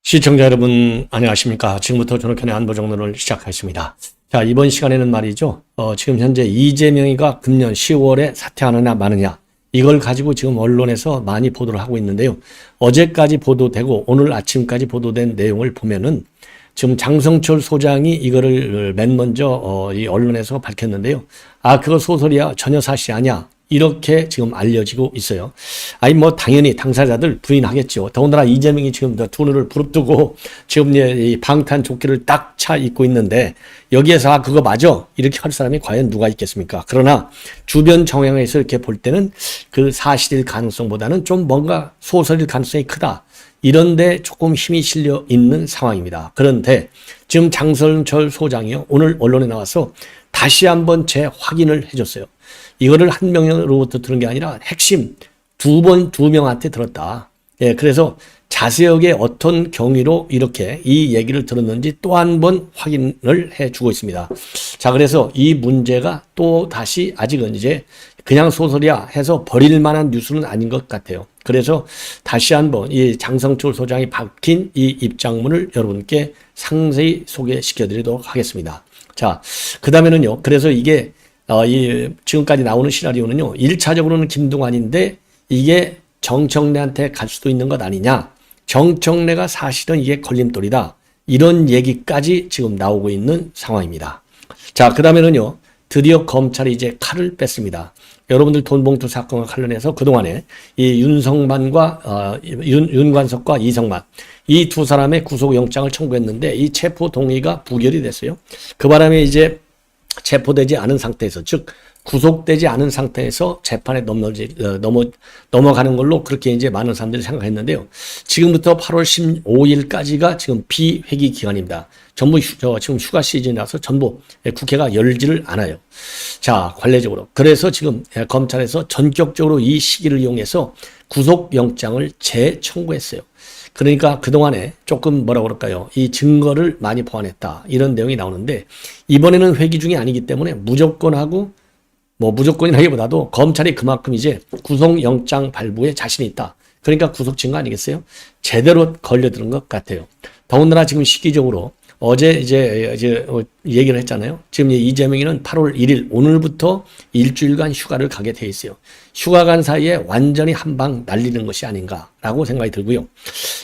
시청자 여러분 안녕하십니까. 지금부터 전학현의 안보정론을 시작하겠습니다. 자, 이번 시간에는 말이죠. 지금 현재 이재명이가 금년 10월에 사퇴하느냐 마느냐 이걸 가지고 지금 언론에서 많이 보도를 하고 있는데요. 어제까지 보도되고 오늘 아침까지 보도된 내용을 보면은 지금 장성철 소장이 이거를 맨 먼저 이 언론에서 밝혔는데요. 아, 그거 소설이야. 전혀 사실이 아니야. 이렇게 지금 알려지고 있어요. 아니 뭐 당연히 당사자들 부인하겠죠. 더군다나 이재명이 지금 두 눈을 부릅뜨고 지금 이 방탄조끼를 딱 차 입고 있는데 여기에서 아 그거 맞아 이렇게 할 사람이 과연 누가 있겠습니까? 그러나 주변 정황에서 이렇게 볼 때는 그 사실일 가능성보다는 좀 뭔가 소설일 가능성이 크다. 이런데 조금 힘이 실려 있는 상황입니다. 그런데 지금 장성철 소장이요 오늘 언론에 나와서 다시 한번 재확인을 해줬어요. 이거를 한 명으로부터 들은 게 아니라 핵심 두 명한테 들었다. 예, 그래서 자세하게 어떤 경위로 이렇게 이 얘기를 들었는지 또 한 번 확인을 해주고 있습니다. 자, 그래서 이 문제가 또 다시 아직은 이제 그냥 소설이야 해서 버릴 만한 뉴스는 아닌 것 같아요. 그래서 다시 한번 이 장성철 소장이 밝힌 이 입장문을 여러분께 상세히 소개시켜 드리도록 하겠습니다. 자, 그 다음에는요. 그래서 이게 지금까지 나오는 시나리오는요. 1차적으로는 김동완인데 이게 정청래한테 갈 수도 있는 것 아니냐. 정청래가 사실은 이게 걸림돌이다. 이런 얘기까지 지금 나오고 있는 상황입니다. 자, 그 다음에는요. 드디어 검찰이 이제 칼을 뺐습니다. 여러분들 돈봉투 사건과 관련해서 그동안에 이 윤관석과 이성만 이 두 사람의 구속영장을 청구했는데 이 체포 동의가 부결이 됐어요. 그 바람에 이제 체포되지 않은 상태에서 즉 구속되지 않은 상태에서 재판에 넘어가는 걸로 그렇게 이제 많은 사람들이 생각했는데요. 지금부터 8월 15일까지가 지금 비회기 기간입니다. 전부 지금 휴가 시즌이라서 전부 국회가 열지를 않아요. 자, 관례적으로. 그래서 지금 검찰에서 전격적으로 이 시기를 이용해서 구속영장을 재청구했어요. 그러니까 그동안에 조금 뭐라 그럴까요? 이 증거를 많이 보완했다. 이런 내용이 나오는데 이번에는 회기 중이 아니기 때문에 무조건하고 무조건이라기보다도 검찰이 그만큼 이제 구속영장 발부에 자신이 있다. 그러니까 구속친 거 아니겠어요? 제대로 걸려드는 것 같아요. 더군다나 지금 시기적으로 어제 이제 얘기를 했잖아요. 지금 이재명이는 8월 1일 오늘부터 일주일간 휴가를 가게 돼 있어요. 휴가 간 사이에 완전히 한 방 날리는 것이 아닌가라고 생각이 들고요.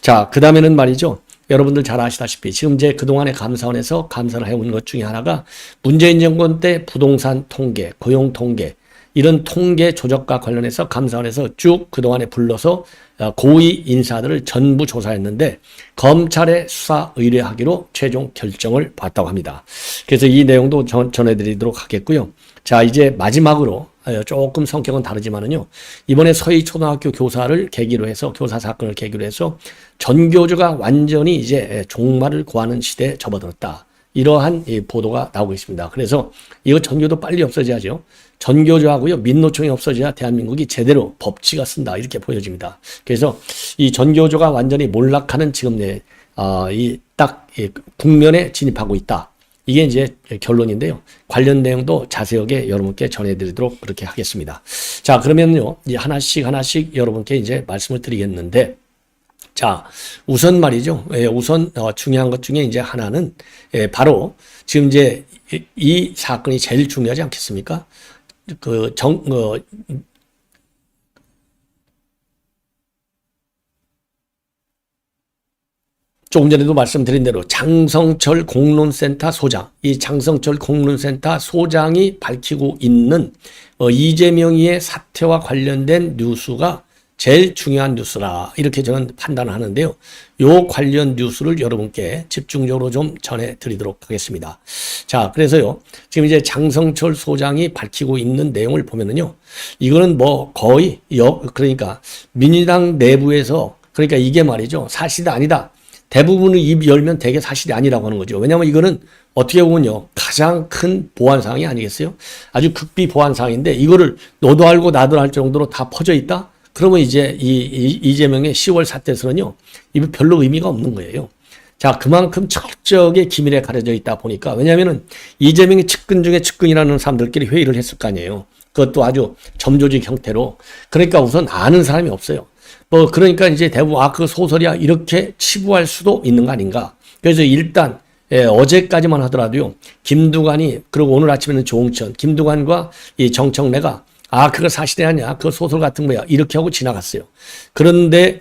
자, 그 다음에는 말이죠. 여러분들 잘 아시다시피 지금 이제 그동안의 감사원에서 감사를 해온 것 중에 하나가 문재인 정권 때 부동산 통계, 고용 통계 이런 통계 조작과 관련해서 감사원에서 쭉 그동안에 불러서 고위 인사들을 전부 조사했는데 검찰에 수사 의뢰하기로 최종 결정을 봤다고 합니다. 그래서 이 내용도 전해드리도록 하겠고요. 자, 이제 마지막으로 조금 성격은 다르지만은요. 이번에 서희초등학교 교사를 계기로 해서 교사 사건을 계기로 해서 전교조가 완전히 이제 종말을 고하는 시대에 접어들었다. 이러한 보도가 나오고 있습니다. 그래서 이거 전교도 빨리 없어져야죠. 전교조하고요 민노총이 없어져야 대한민국이 제대로 법치가 쓴다 이렇게 보여집니다. 그래서 이 전교조가 완전히 몰락하는 지금 이 국면에 진입하고 있다. 이게 이제 결론인데요. 관련 내용도 자세하게 여러분께 전해드리도록 그렇게 하겠습니다. 자, 그러면요 하나씩 여러분께 이제 말씀을 드리겠는데. 자, 우선 말이죠. 우선 중요한 것 중에 이제 하나는 바로 지금 이제 이 사건이 제일 중요하지 않겠습니까? 조금 전에도 말씀드린 대로 장성철 공론센터 소장, 이 장성철 공론센터 소장이 밝히고 있는 이재명의 사태와 관련된 뉴스가 제일 중요한 뉴스라 이렇게 저는 판단을 하는데요. 요 관련 뉴스를 여러분께 집중적으로 좀 전해드리도록 하겠습니다. 자, 그래서요. 지금 이제 장성철 소장이 밝히고 있는 내용을 보면은요. 이거는 뭐 거의 그러니까 민주당 내부에서 그러니까 이게 말이죠. 사실이 아니다. 대부분의 입 열면 대개 사실이 아니라고 하는 거죠. 왜냐하면 이거는 어떻게 보면요. 가장 큰 보안사항이 아니겠어요? 아주 극비 보안사항인데 이거를 너도 알고 나도 알 정도로 다 퍼져 있다? 그러면 이제 이재명의 10월 사태에서는요, 이거 별로 의미가 없는 거예요. 자, 그만큼 철저하게 기밀에 가려져 있다 보니까, 왜냐면은 이재명이 측근 중에 측근이라는 사람들끼리 회의를 했을 거 아니에요. 그것도 아주 점조직 형태로. 그러니까 우선 아는 사람이 없어요. 뭐, 그러니까 이제 대부분, 그 소설이야. 이렇게 치부할 수도 있는 거 아닌가. 그래서 일단, 어제까지만 하더라도요, 김두관이, 그리고 오늘 아침에는 조홍천, 김두관과 이 정청래가, 그거 사실이 아니야. 그거 소설 같은 거야. 이렇게 하고 지나갔어요. 그런데,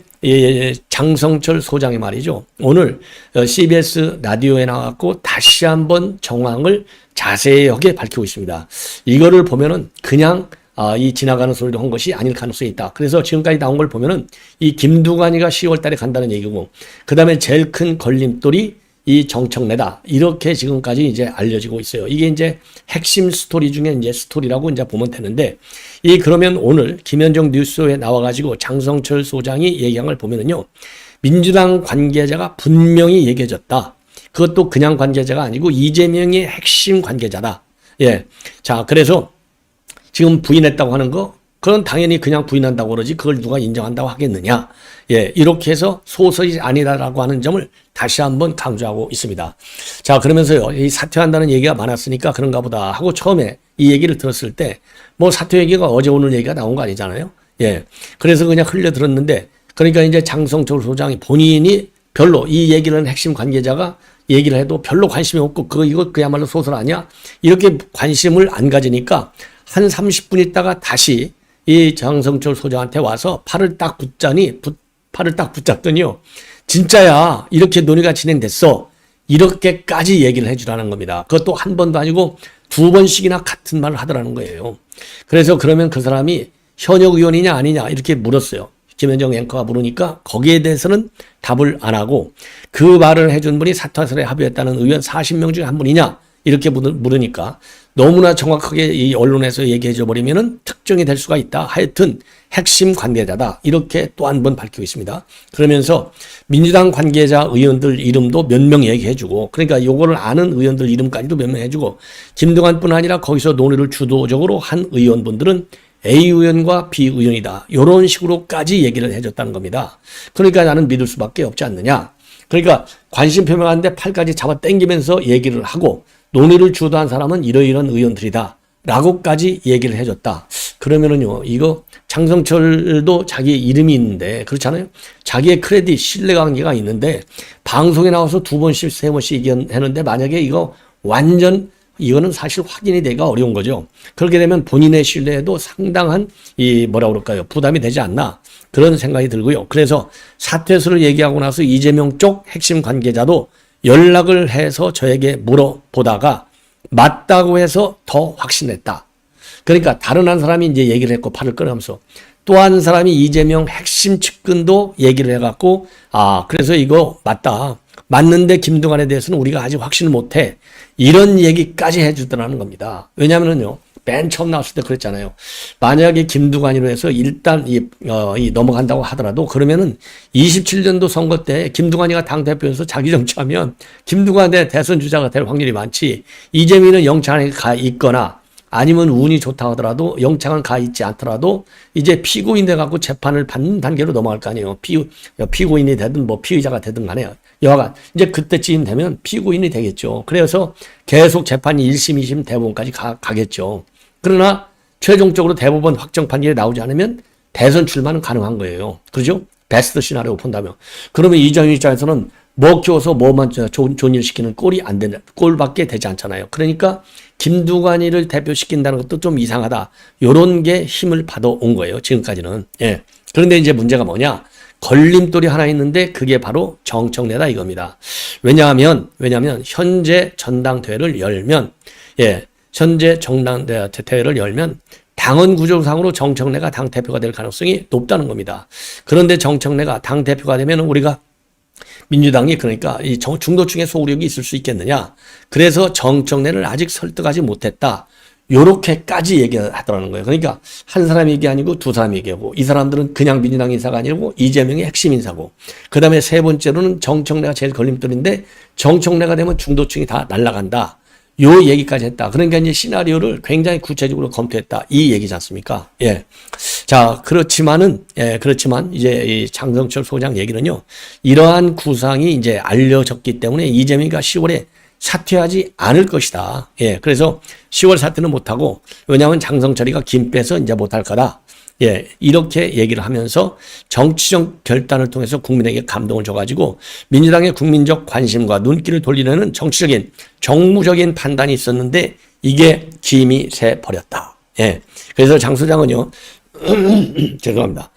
장성철 소장이 말이죠. 오늘 CBS 라디오에 나왔고 다시 한번 정황을 자세하게 밝히고 있습니다. 이거를 보면은 그냥 이 지나가는 소리로 한 것이 아닐 가능성이 있다. 그래서 지금까지 나온 걸 보면은 이 김두관이가 10월 달에 간다는 얘기고, 그 다음에 제일 큰 걸림돌이 이 정청래다. 이렇게 지금까지 이제 알려지고 있어요. 이게 이제 핵심 스토리 중에 이제 스토리라고 이제 보면 되는데, 그러면 오늘 김현정 뉴스에 나와가지고 장성철 소장이 얘기한 걸 보면은요, 민주당 관계자가 분명히 얘기해줬다. 그것도 그냥 관계자가 아니고 이재명의 핵심 관계자다. 예. 자, 그래서 지금 부인했다고 하는 거, 그건 당연히 그냥 부인한다고 그러지 그걸 누가 인정한다고 하겠느냐. 예, 이렇게 해서 소설이 아니라고 하는 점을 다시 한번 강조하고 있습니다. 자, 그러면서요, 이 사퇴한다는 얘기가 많았으니까 그런가 보다 하고 처음에 이 얘기를 들었을 때, 뭐 사퇴 얘기가 어제 오늘 얘기가 나온 거 아니잖아요. 예. 그래서 그냥 흘려 들었는데, 그러니까 이제 장성철 소장이 본인이 별로 이 얘기는 핵심 관계자가 얘기를 해도 별로 관심이 없고, 이거 그야말로 소설 아니야? 이렇게 관심을 안 가지니까 한 30분 있다가 다시 이 장성철 소장한테 와서 팔을 딱 붙잡더니요. 진짜야. 이렇게 논의가 진행됐어. 이렇게까지 얘기를 해주라는 겁니다. 그것도 한 번도 아니고 두 번씩이나 같은 말을 하더라는 거예요. 그래서 그러면 그 사람이 현역 의원이냐 아니냐 이렇게 물었어요. 김현정 앵커가 물으니까 거기에 대해서는 답을 안 하고, 그 말을 해준 분이 사퇴설에 합의했다는 의원 40명 중에 한 분이냐 이렇게 물으니까 너무나 정확하게 이 언론에서 얘기해줘 버리면은 특정이 될 수가 있다. 하여튼 핵심 관계자다. 이렇게 또 한 번 밝히고 있습니다. 그러면서 민주당 관계자 의원들 이름도 몇 명 얘기해주고, 그러니까 요거를 아는 의원들 이름까지도 몇 명 해주고, 김두관뿐 아니라 거기서 논의를 주도적으로 한 의원분들은 A 의원과 B 의원이다. 이런 식으로까지 얘기를 해줬다는 겁니다. 그러니까 나는 믿을 수밖에 없지 않느냐. 그러니까 관심 표명하는데 팔까지 잡아 당기면서 얘기를 하고, 논의를 주도한 사람은 이러이런 의원들이다. 라고까지 얘기를 해줬다. 그러면은요, 이거 장성철도 자기 이름이 있는데, 그렇잖아요? 자기의 크레딧, 신뢰관계가 있는데, 방송에 나와서 두 번씩, 세 번씩 얘기했는데, 만약에 이거는 사실 확인이 되기가 어려운 거죠. 그렇게 되면 본인의 신뢰에도 상당한 부담이 되지 않나. 그런 생각이 들고요. 그래서 사퇴서를 얘기하고 나서 이재명 쪽 핵심 관계자도 연락을 해서 저에게 물어보다가 맞다고 해서 더 확신했다. 그러니까 다른 한 사람이 이제 얘기를 했고 팔을 끊으면서 또 한 사람이 이재명 핵심 측근도 얘기를 해갖고 그래서 이거 맞다. 맞는데 김두관에 대해서는 우리가 아직 확신을 못해. 이런 얘기까지 해주더라는 겁니다. 왜냐면은요, 맨 처음 나왔을 때 그랬잖아요. 만약에 김두관으로 해서 일단 넘어간다고 하더라도 그러면은 27년도 선거 때 김두관이가 당대표에서 자기 정치하면 김두관의 대선 주자가 될 확률이 많지. 이재명은 영창에 가 있거나 아니면 운이 좋다 하더라도 영창은 가 있지 않더라도 이제 피고인 돼갖고 재판을 받는 단계로 넘어갈 거 아니에요. 피고인이 되든 뭐 피의자가 되든 간에 여하간 이제 그때쯤 되면 피고인이 되겠죠. 그래서 계속 재판이 1심, 2심, 대법원까지 가겠죠. 그러나 최종적으로 대법원 확정 판결이 나오지 않으면 대선 출마는 가능한 거예요. 그렇죠? 베스트 시나리오 본다면. 그러면 이재명 입장에서는 키워서 뭐만 좋은 일 시키는 꼴밖에 되지 않잖아요. 그러니까 김두관이를 대표시킨다는 것도 좀 이상하다. 요런 게 힘을 받아온 거예요. 지금까지는. 예. 그런데 이제 문제가 뭐냐? 걸림돌이 하나 있는데 그게 바로 정청래다 이겁니다. 왜냐하면 현재 전당대회를 열면 당헌 구조상으로 정청래가 당대표가 될 가능성이 높다는 겁니다. 그런데 정청래가 당대표가 되면 우리가 민주당이 그러니까 이 중도층의 소구력이 있을 수 있겠느냐. 그래서 정청래를 아직 설득하지 못했다. 요렇게까지 얘기하더라는 거예요. 그러니까 한 사람 얘기 아니고 두 사람 얘기하고 이 사람들은 그냥 민주당 인사가 아니고 이재명의 핵심 인사고 그 다음에 세 번째로는 정청래가 제일 걸림돌인데 정청래가 되면 중도층이 다 날아간다. 요 얘기까지 했다. 그러니까 이제 시나리오를 굉장히 구체적으로 검토했다. 이 얘기지 않습니까? 예. 자, 그렇지만 이제 이 장성철 소장 얘기는요. 이러한 구상이 이제 알려졌기 때문에 이재명이가 10월에 사퇴하지 않을 것이다. 예. 그래서 10월 사퇴는 못하고, 왜냐하면 장성철이가 김 빼서 이제 못할 거다. 예, 이렇게 얘기를 하면서 정치적 결단을 통해서 국민에게 감동을 줘가지고 민주당의 국민적 관심과 눈길을 돌리려는 정치적인 정무적인 판단이 있었는데 이게 김이 새 버렸다. 예, 그래서 장 소장은요, 죄송합니다.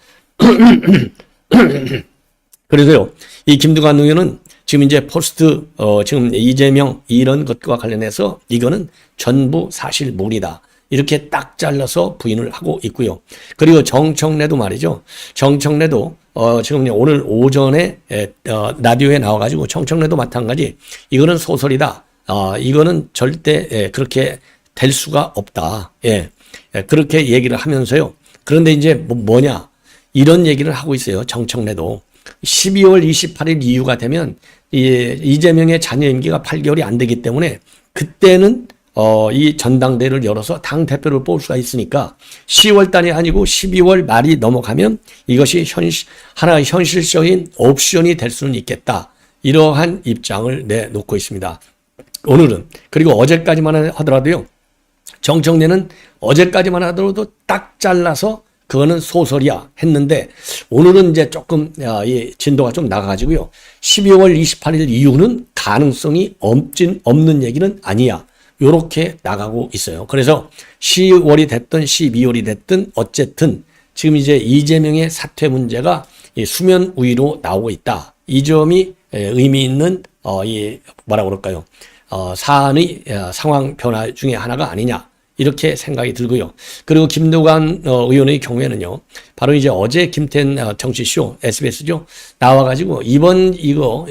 그래서요, 이 김두관 의원은 지금 이제 포스트, 지금 이재명 이런 것과 관련해서 이거는 전부 사실무리다. 이렇게 딱 잘라서 부인을 하고 있고요. 그리고 정청래도 말이죠. 정청래도 지금 오늘 오전에 라디오에 나와가지고 정청래도 마찬가지. 이거는 소설이다. 이거는 절대 그렇게 될 수가 없다. 예, 그렇게 얘기를 하면서요. 그런데 이제 뭐냐 이런 얘기를 하고 있어요. 정청래도 12월 28일 이후가 되면 이재명의 자녀 임기가 8개월이 안 되기 때문에 그때는 이 전당대회를 열어서 당대표를 뽑을 수가 있으니까 10월 달이 아니고 12월 말이 넘어가면 이것이 하나의 현실적인 옵션이 될 수는 있겠다. 이러한 입장을 내놓고 있습니다. 오늘은. 그리고 어제까지만 하더라도요. 정청래는 어제까지만 하더라도 딱 잘라서 그거는 소설이야 했는데 오늘은 이제 조금 이 진도가 좀 나가가지고요. 12월 28일 이후는 가능성이 없는 얘기는 아니야. 요렇게 나가고 있어요. 그래서 10월이 됐든 12월이 됐든 어쨌든 지금 이제 이재명의 사퇴 문제가 수면 위로 나오고 있다. 이 점이 의미 있는 이 뭐라 그럴까요? 사안의 상황 변화 중에 하나가 아니냐. 이렇게 생각이 들고요. 그리고 김두관 의원의 경우에는요. 바로 이제 어제 김태현 정치쇼 SBS죠. 나와가지고 이번 이거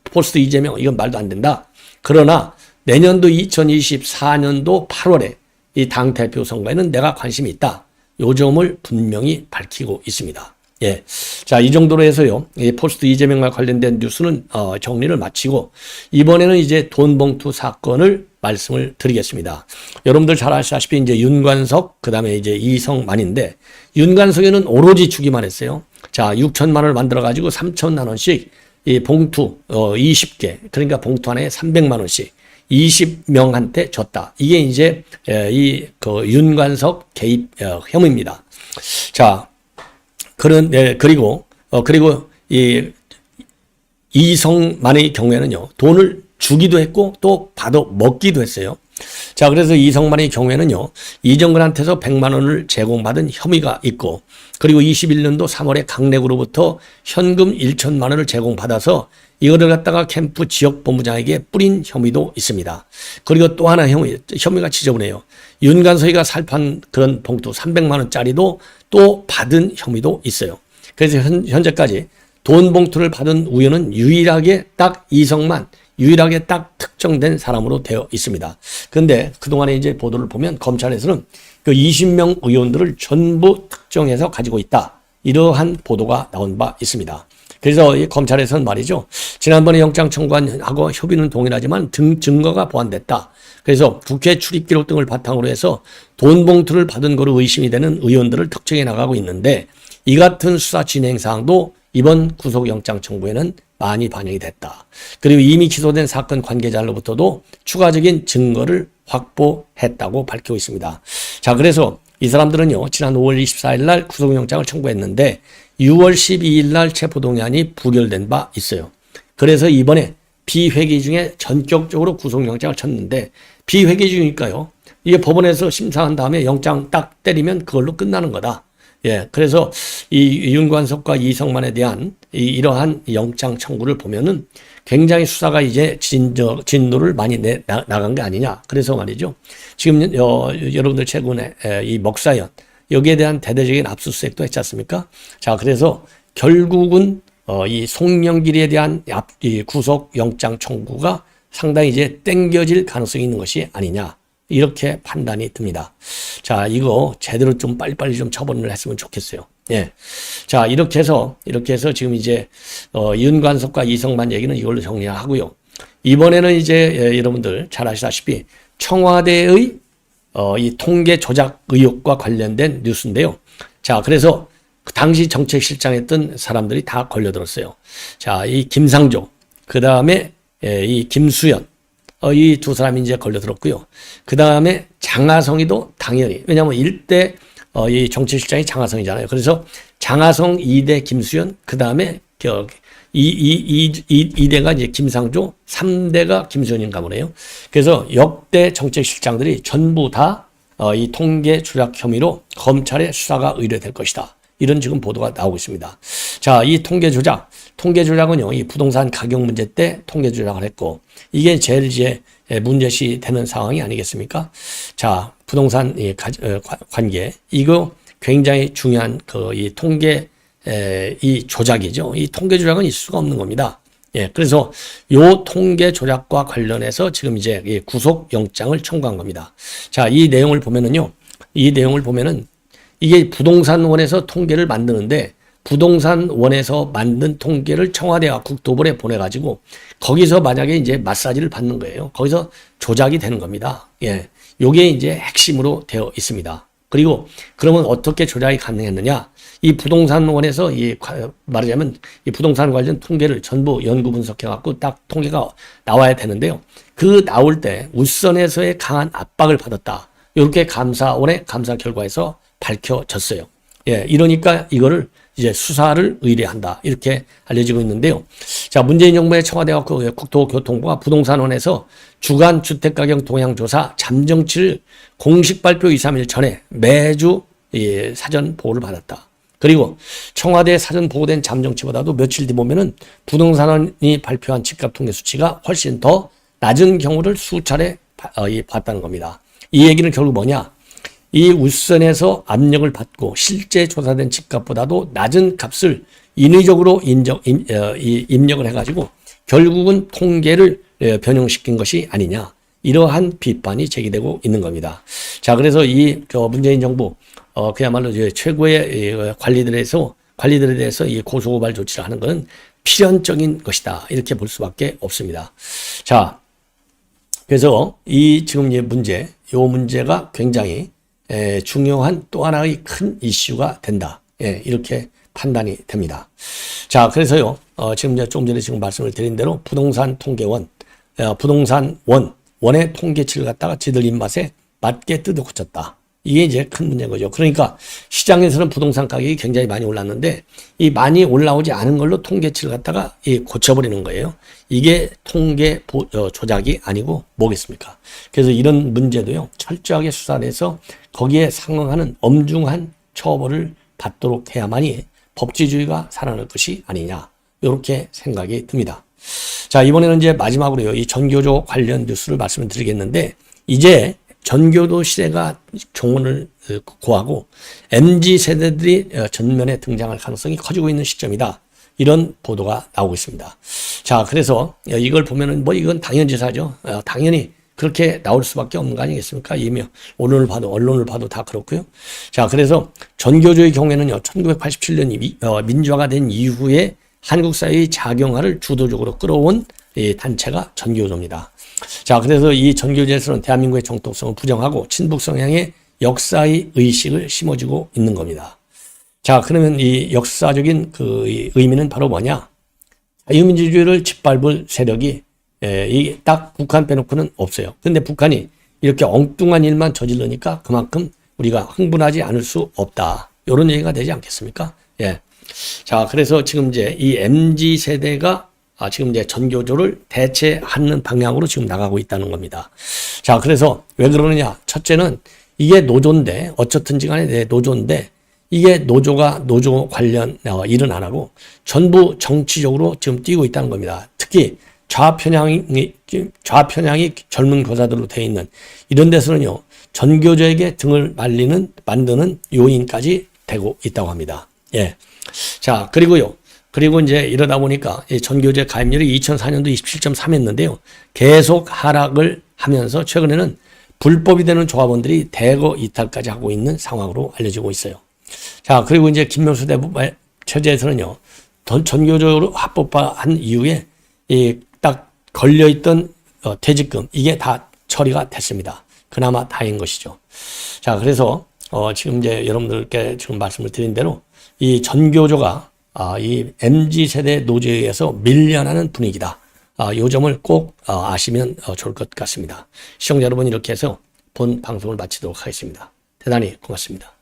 포스트 이재명 이건 말도 안 된다. 그러나 내년도 2024년도 8월에 이 당대표 선거에는 내가 관심이 있다. 요 점을 분명히 밝히고 있습니다. 예. 자, 이 정도로 해서요. 이 포스트 이재명과 관련된 뉴스는 정리를 마치고 이번에는 이제 돈봉투 사건을 말씀을 드리겠습니다. 여러분들 잘 아시다시피 이제 윤관석, 그 다음에 이제 이성만인데 윤관석에는 오로지 주기만 했어요. 자, 6천만 원을 만들어가지고 3천만 원씩 이 봉투 20개, 그러니까 봉투 하나에 300만 원씩 20명한테 줬다. 이게 이제 그 윤관석 개입 혐의입니다. 자, 그리고 이 이성만의 경우에는요, 돈을 주기도 했고 또 받아 먹기도 했어요. 자, 그래서 이성만의 경우에는요, 이정근한테서 100만 원을 제공받은 혐의가 있고, 그리고 21년도 3월에 강내구로부터 현금 1천만 원을 제공받아서 이거를 갖다가 캠프 지역본부장에게 뿌린 혐의도 있습니다. 그리고 또 하나 혐의가 지저분해요. 윤관석이가 살판 그런 봉투 300만 원짜리도 또 받은 혐의도 있어요. 그래서 현재까지 돈 봉투를 받은 우연은 유일하게 딱 이성만, 유일하게 딱 특정된 사람으로 되어 있습니다. 그런데 그동안에 이제 보도를 보면 검찰에서는 그 20명 의원들을 전부 특정해서 가지고 있다. 이러한 보도가 나온 바 있습니다. 그래서 이 검찰에서는 말이죠. 지난번에 영장 청구하고 협의는 동일하지만 증거가 보완됐다. 그래서 국회 출입 기록 등을 바탕으로 해서 돈 봉투를 받은 거로 의심이 되는 의원들을 특정해 나가고 있는데 이 같은 수사 진행 사항도 이번 구속영장 청구에는 많이 반영이 됐다. 그리고 이미 기소된 사건 관계자로부터도 추가적인 증거를 확보했다고 밝히고 있습니다. 자, 그래서 이 사람들은요, 지난 5월 24일 날 구속영장을 청구했는데 6월 12일 날 체포동의안이 부결된 바 있어요. 그래서 이번에 비회기 중에 전격적으로 구속영장을 쳤는데 비회기 중이니까요. 이게 법원에서 심사한 다음에 영장 딱 때리면 그걸로 끝나는 거다. 예, 그래서 이 윤관석과 이성만에 대한 이러한 영장 청구를 보면은 굉장히 수사가 이제 진도를 많이 나간 게 아니냐. 그래서 말이죠. 지금 여러분들 최근에 이 먹사연 여기에 대한 대대적인 압수수색도 했지 않습니까? 자, 그래서 결국은 이 송영길에 대한 이 구속 영장 청구가 상당히 이제 땡겨질 가능성이 있는 것이 아니냐. 이렇게 판단이 듭니다. 자, 이거 제대로 좀 빨리빨리 좀 처분을 했으면 좋겠어요. 예. 자, 이렇게 해서 지금 이제, 윤관석과 이성만 얘기는 이걸로 정리하고요. 이번에는 이제 여러분들 잘 아시다시피 청와대의 이 통계 조작 의혹과 관련된 뉴스인데요. 자, 그래서 그 당시 정책실장했던 사람들이 다 걸려들었어요. 자, 이 김상조, 그 다음에 이 김수현, 이 두 사람이 이제 걸려들었고요. 그 다음에 장하성이도 당연히, 왜냐하면 일대 이 정책실장이 장하성이잖아요. 그래서 장하성 2대 김수현, 그 다음에 2대가 이제 김상조, 3대가 김수현인가 보네요. 그래서 역대 정책실장들이 전부 다 이 통계 조작 혐의로 검찰에 수사가 의뢰될 것이다. 이런 지금 보도가 나오고 있습니다. 자, 이 통계 조작은요, 이 부동산 가격 문제 때 통계 조작을 했고, 이게 제일 이제 문제시 되는 상황이 아니겠습니까? 자, 부동산 관계, 이거 굉장히 중요한 이 통계 이 조작이죠. 이 통계 조작은 있을 수가 없는 겁니다. 예, 그래서 요 통계 조작과 관련해서 지금 이제 구속 영장을 청구한 겁니다. 자, 이 내용을 보면은 이게 부동산원에서 통계를 만드는데 부동산원에서 만든 통계를 청와대와 국토부에 보내가지고 거기서 만약에 이제 마사지를 받는 거예요. 거기서 조작이 되는 겁니다. 예, 요게 이제 핵심으로 되어 있습니다. 그리고 그러면 어떻게 조작이 가능했느냐? 이 부동산원에서 말하자면 이 부동산 관련 통계를 전부 연구 분석해갖고 딱 통계가 나와야 되는데요. 그 나올 때 울선에서의 강한 압박을 받았다. 이렇게 감사원의 감사 결과에서 밝혀졌어요. 예, 이러니까 이거를 이제 수사를 의뢰한다. 이렇게 알려지고 있는데요. 자, 문재인 정부의 청와대와 국토교통부가 부동산원에서 주간 주택가격 동향조사 잠정치를 공식 발표 2, 3일 전에 매주 사전 보고를 받았다. 그리고 청와대 사전 보고된 잠정치보다도 며칠 뒤 보면은 부동산원이 발표한 집값 통계 수치가 훨씬 더 낮은 경우를 수차례 봤다는 겁니다. 이 얘기는 결국 뭐냐? 이 울선에서 압력을 받고 실제 조사된 집값보다도 낮은 값을 인위적으로 입력을 해가지고 결국은 통계를 변형시킨 것이 아니냐. 이러한 비판이 제기되고 있는 겁니다. 자, 그래서 문재인 정부 그야말로 이제 최고의 관리들에 대해서 이 고소고발 조치를 하는 것은 필연적인 것이다. 이렇게 볼 수밖에 없습니다. 자, 그래서 지금 이 문제가 굉장히 중요한 또 하나의 큰 이슈가 된다. 예, 이렇게 판단이 됩니다. 자, 그래서요, 지금 좀 전에 지금 말씀을 드린 대로 부동산원의 통계치를 갖다가 지들 입맛에 맞게 뜯어 고쳤다. 이게 이제 큰 문제인 거죠. 그러니까 시장에서는 부동산 가격이 굉장히 많이 올랐는데 이 많이 올라오지 않은 걸로 통계치를 갖다가 고쳐버리는 거예요. 이게 통계 조작이 아니고 뭐겠습니까? 그래서 이런 문제도요, 철저하게 수사를 해서 거기에 상응하는 엄중한 처벌을 받도록 해야만이 법치주의가 살아날 것이 아니냐. 이렇게 생각이 듭니다. 자, 이번에는 이제 마지막으로요, 이 전교조 관련 뉴스를 말씀을 드리겠는데, 이제 전교조 시대가 종언을 고하고 MZ세대들이 전면에 등장할 가능성이 커지고 있는 시점이다. 이런 보도가 나오고 있습니다. 자, 그래서 이걸 보면은 이건 당연지사죠. 당연히 그렇게 나올 수밖에 없는 거 아니겠습니까? 이미 언론을 봐도 다 그렇고요. 자, 그래서 전교조의 경우에는요, 1987년 민주화가 된 이후에 한국 사회의 자경화를 주도적으로 끌어온 이 단체가 전교조입니다. 자, 그래서 이 전교조에서는 대한민국의 정통성을 부정하고 친북 성향의 역사의 의식을 심어주고 있는 겁니다. 자, 그러면 이 역사적인 이 의미는 바로 뭐냐? 자유민주주의를 짓밟을 세력이 이게 딱 북한 빼놓고는 없어요. 근데 북한이 이렇게 엉뚱한 일만 저지르니까 그만큼 우리가 흥분하지 않을 수 없다. 이런 얘기가 되지 않겠습니까? 예. 자, 그래서 지금 이제 이 MZ세대가 지금 이제 전교조를 대체하는 방향으로 지금 나가고 있다는 겁니다. 자, 그래서 왜 그러느냐? 첫째는 이게 노조인데, 어쨌든지 간에 노조인데, 이게 노조 관련 일은 안 하고 전부 정치적으로 지금 뛰고 있다는 겁니다. 특히 좌편향이 젊은 교사들로 되어 있는 이런 데서는요, 전교조에게 등을 만드는 요인까지 되고 있다고 합니다. 예. 자, 그리고 이제 이러다 보니까 전교조의 가입률이 2004년도 27.3였는데요. 계속 하락을 하면서 최근에는 불법이 되는 조합원들이 대거 이탈까지 하고 있는 상황으로 알려지고 있어요. 자, 그리고 이제 김명수 대부 체제에서는요, 전교조로 합법화한 이후에 딱 걸려있던 퇴직금 이게 다 처리가 됐습니다. 그나마 다행인 것이죠. 자, 그래서 지금 이제 여러분들께 지금 말씀을 드린 대로 이 전교조가 이 MZ세대 노조에 의해서 밀려나는 분위기다. 이 점을 꼭 아시면 좋을 것 같습니다. 시청자 여러분, 이렇게 해서 본 방송을 마치도록 하겠습니다. 대단히 고맙습니다.